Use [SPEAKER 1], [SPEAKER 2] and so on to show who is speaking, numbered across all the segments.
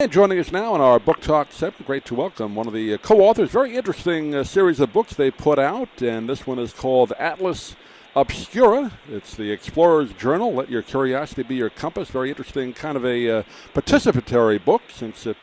[SPEAKER 1] And joining us now in our Book Talk segment, great to welcome one of the co-authors. Very interesting series of books they put out, and this one is called Atlas Obscura. It's the Explorer's Journal. Let your curiosity be your compass. Very interesting, kind of a participatory book, since it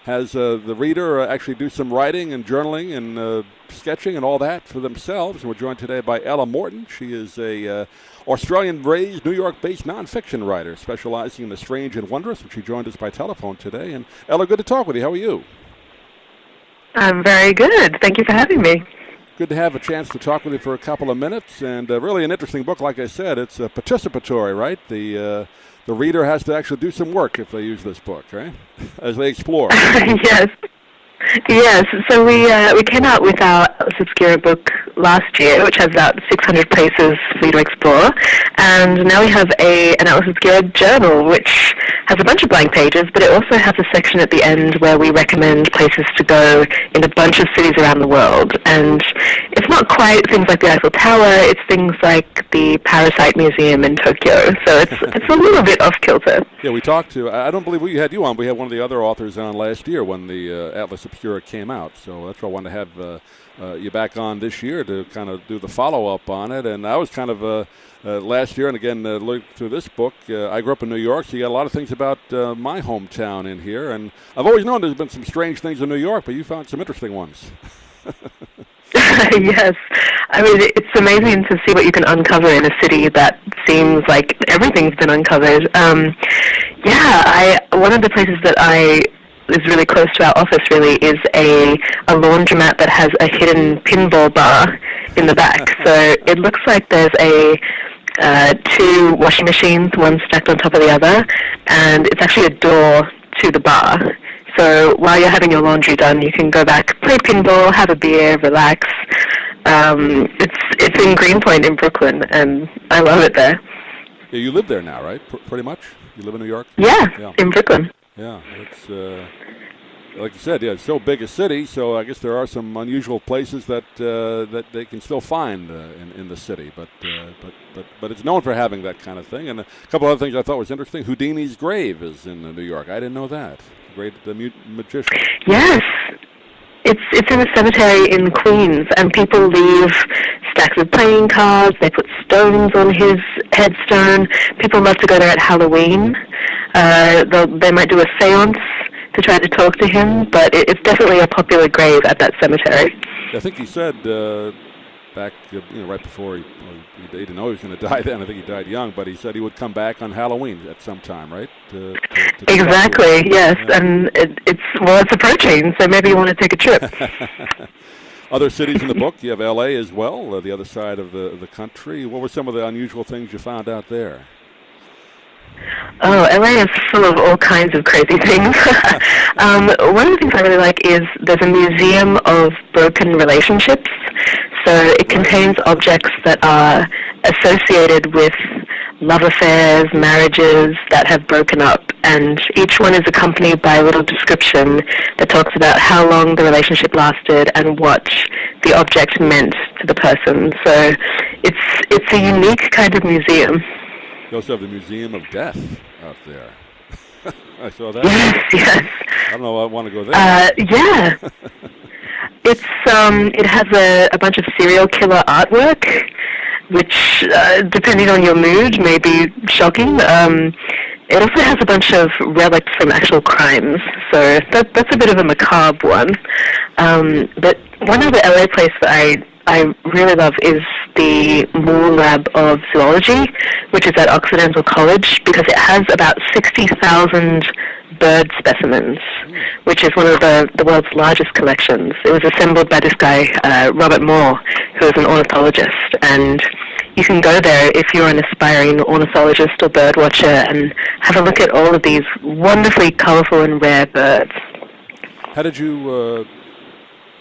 [SPEAKER 1] has the reader actually do some writing and journaling and sketching and all that for themselves. And we're joined today by Ella Morton. She is a Australian-raised, New York-based nonfiction writer specializing in the strange and wondrous, and she joined us by telephone today. And Ella, good to talk with you. How are you?
[SPEAKER 2] I'm very good. Thank you for having me.
[SPEAKER 1] Good to have a chance to talk with you for a couple of minutes. And really an interesting book. Like I said, it's participatory, right? The reader has to actually do some work if they use this book, right? As they explore.
[SPEAKER 2] Yes. Yes, so we came out with our Atlas Obscura book last year, which has about 600 places for you to explore, and now we have an Atlas Obscura journal, which has a bunch of blank pages, but it also has a section at the end where we recommend places to go in a bunch of cities around the world, and it's not quite things like the Eiffel Tower, it's things like the Parasite Museum in Tokyo, so it's a little bit off-kilter.
[SPEAKER 1] Yeah, we talked to, I don't believe we had you on, we had one of the other authors on last year when the Atlas Obscura came out, so that's why I wanted to have you back on this year to kind of do the follow-up on it. And I was kind of last year, and again looked through this book. I grew up in New York, so you got a lot of things about my hometown in here, and I've always known there's been some strange things in New York, but you found some interesting ones.
[SPEAKER 2] Yes. I mean, it's amazing to see what you can uncover in a city that seems like everything's been uncovered. One of the places that is really close to our office really is a laundromat that has a hidden pinball bar in the back. So it looks like there's two washing machines, one stacked on top of the other, and it's actually a door to the bar. So while you're having your laundry done, you can go back, play pinball, have a beer, relax. It's in Greenpoint in Brooklyn, and I love it there.
[SPEAKER 1] Yeah, you live there now, right? Pretty much? You live in New York?
[SPEAKER 2] Yeah. In Brooklyn.
[SPEAKER 1] Yeah, it's like you said. Yeah, it's so big a city, so I guess there are some unusual places that they can still find in the city. But it's known for having that kind of thing. And a couple other things I thought was interesting. Houdini's grave is in New York. I didn't know that. Great magician.
[SPEAKER 2] Yes. It's in a cemetery in Queens, and people leave stacks of playing cards. They put stones on his headstone. People love to go there at Halloween. They might do a seance to try to talk to him, but it's definitely a popular grave at that cemetery.
[SPEAKER 1] I think he said back, right before he didn't know he was going to die then. I think he died young, but he said he would come back on Halloween at some time, right?
[SPEAKER 2] Exactly, yes, yeah. And it's approaching, so maybe you want to take a trip.
[SPEAKER 1] Other cities in the book, you have L.A. as well, the other side of the country. What were some of the unusual things you found out there?
[SPEAKER 2] Oh, LA is full of all kinds of crazy things. One of the things I really like is there's a museum of broken relationships. So it contains objects that are associated with love affairs, marriages that have broken up, and each one is accompanied by a little description that talks about how long the relationship lasted and what the object meant to the person. So it's a unique kind of museum.
[SPEAKER 1] You also have the Museum of Death out there. I saw that.
[SPEAKER 2] Yes.
[SPEAKER 1] I don't know. I want to go there.
[SPEAKER 2] Yeah. It has a bunch of serial killer artwork, which, depending on your mood, may be shocking. It also has a bunch of relics from actual crimes, so that's a bit of a macabre one. But one other LA place that I really love is the Moore Lab of Zoology, which is at Occidental College, because it has about 60,000 bird specimens, which is one of the world's largest collections. It was assembled by this guy, Robert Moore, who is an ornithologist, and you can go there if you're an aspiring ornithologist or bird watcher and have a look at all of these wonderfully colorful and rare birds.
[SPEAKER 1] How did you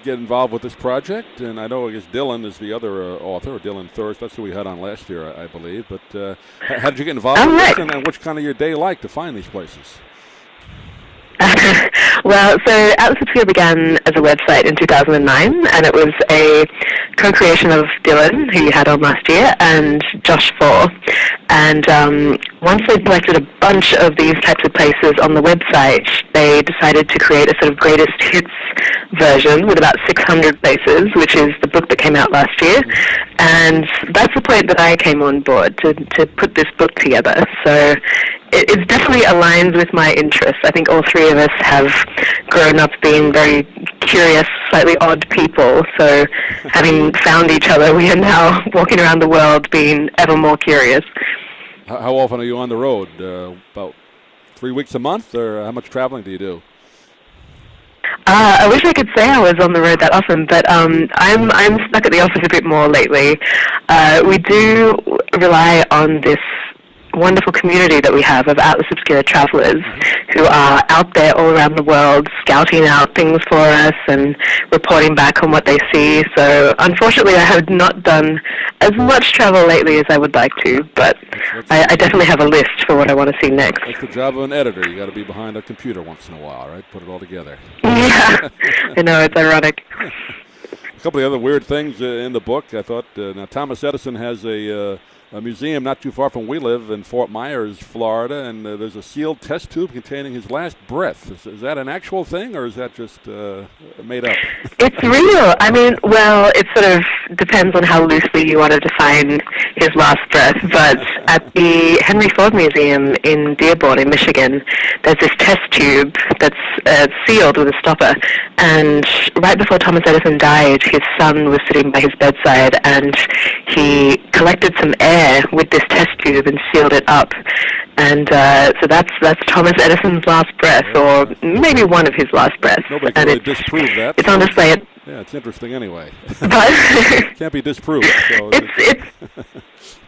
[SPEAKER 1] get involved with this project? And I know, I guess Dylan is the other author, or Dylan Thirst. That's who we had on last year, I believe. But how did you get involved with this, and what's kind of your day like to find these places?
[SPEAKER 2] Well, Well, so Atlas Obscura began as a website in 2009, and it was a co-creation of Dylan, who you had on last year, and Josh Faw. And once they collected a bunch of these types of places on the website, they decided to create a sort of greatest hits version with about 600 places, which is the book that came out last year. And that's the point that I came on board to put this book together. So it definitely aligns with my interests. I think all three of us have grown up being very curious, slightly odd people. So having found each other, we are now walking around the world being ever more curious.
[SPEAKER 1] How often are you on the road? About 3 weeks a month, or how much traveling do you do?
[SPEAKER 2] I wish I could say I was on the road that often, but I'm stuck at the office a bit more lately. We do rely on this wonderful community that we have of Atlas Obscura travelers who are out there all around the world scouting out things for us and reporting back on what they see. So unfortunately I have not done as much travel lately as I would like to, but I definitely have a list for what I want to see next.
[SPEAKER 1] That's the job of an editor. You got to be behind a computer once in a while, right? Put it all together.
[SPEAKER 2] Yeah, I know, it's ironic.
[SPEAKER 1] A couple of other weird things in the book. I thought now Thomas Edison has a museum not too far from we live in Fort Myers, Florida, and there's a sealed test tube containing his last breath. Is that an actual thing, or is that just made up?
[SPEAKER 2] It's real. I mean, well, it sort of depends on how loosely you want to define his last breath, but at the Henry Ford Museum in Dearborn in Michigan, there's this test tube that's sealed with a stopper, and right before Thomas Edison died, his son was sitting by his bedside, and he collected some air with this test tube and sealed it up. And so that's Thomas Edison's last breath, or maybe one of his last breaths.
[SPEAKER 1] Nobody can really disprove that.
[SPEAKER 2] It's on display at...
[SPEAKER 1] Yeah, it's interesting anyway.
[SPEAKER 2] But
[SPEAKER 1] can't be disproved. So
[SPEAKER 2] it's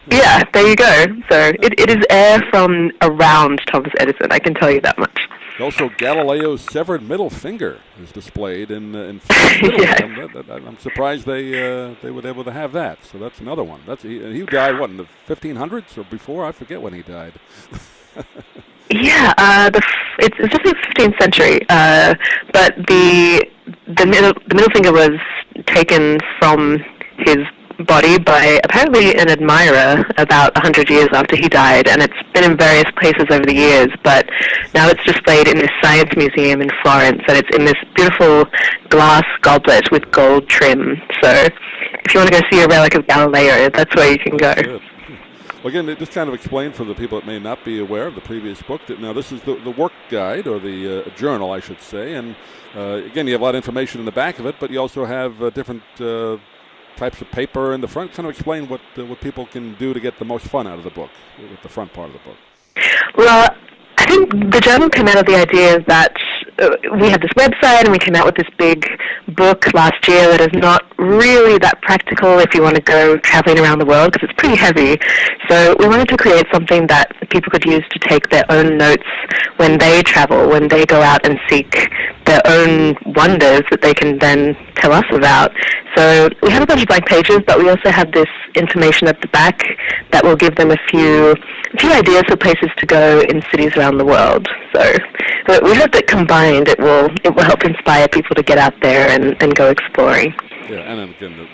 [SPEAKER 2] yeah, there you go. So it is air from around Thomas Edison, I can tell you that much.
[SPEAKER 1] Also, Galileo's severed middle finger is displayed in
[SPEAKER 2] Yes.
[SPEAKER 1] I'm surprised they were able to have that. So that's another one. He died, what, in the 1500s or before? I forget when he died.
[SPEAKER 2] Yeah, it's just the 15th century. But the middle finger was taken from his body by apparently an admirer about 100 years after he died, and it's been in various places over the years, but now it's displayed in this science museum in Florence, and it's in this beautiful glass goblet with gold trim. So if you want to go see a relic of Galileo, that's where you can go.
[SPEAKER 1] Good. Well, again, just kind of explain for the people that may not be aware of the previous book that now this is the work guide, or the journal, I should say, and again, you have a lot of information in the back of it, but you also have different types of paper in the front. Kind of explain what people can do to get the most fun out of the book, with the front part of the book.
[SPEAKER 2] Well, I think the journal came out of the idea that we had this website and we came out with this big book last year that is not really that practical if you want to go traveling around the world, because it's pretty heavy. So we wanted to create something that people could use to take their own notes when they travel, when they go out and seek their own wonders that they can then tell us about. So we have a bunch of blank pages, but we also have this information at the back that will give them a few ideas for places to go in cities around the world. So but we hope that combined it will help inspire people to get out there and go exploring.
[SPEAKER 1] Yeah, and then again, the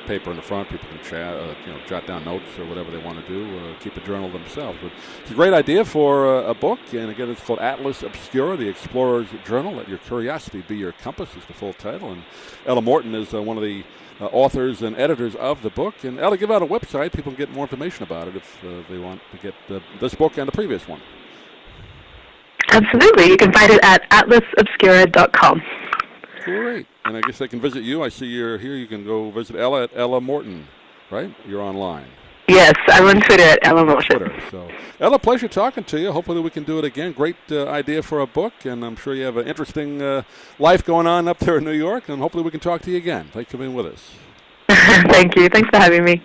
[SPEAKER 1] paper in the front, people can jot down notes or whatever they want to do, keep a journal themselves. But it's a great idea for a book, and again, it's called Atlas Obscura, the Explorer's Journal. Let your curiosity be your compass is the full title, and Ella Morton is one of the authors and editors of the book. And Ella, give out a website. People can get more information about it if they want to get this book and the previous one.
[SPEAKER 2] Absolutely. You can find it at atlasobscura.com.
[SPEAKER 1] Great. And I guess they can visit you. I see you're here. You can go visit Ella at Ella Morton, right? You're online.
[SPEAKER 2] Yes, I'm on Twitter at Ella Morton.
[SPEAKER 1] So, Ella, pleasure talking to you. Hopefully we can do it again. Great idea for a book, and I'm sure you have an interesting life going on up there in New York, and hopefully we can talk to you again. Thanks for being with us.
[SPEAKER 2] Thank you. Thanks for having me.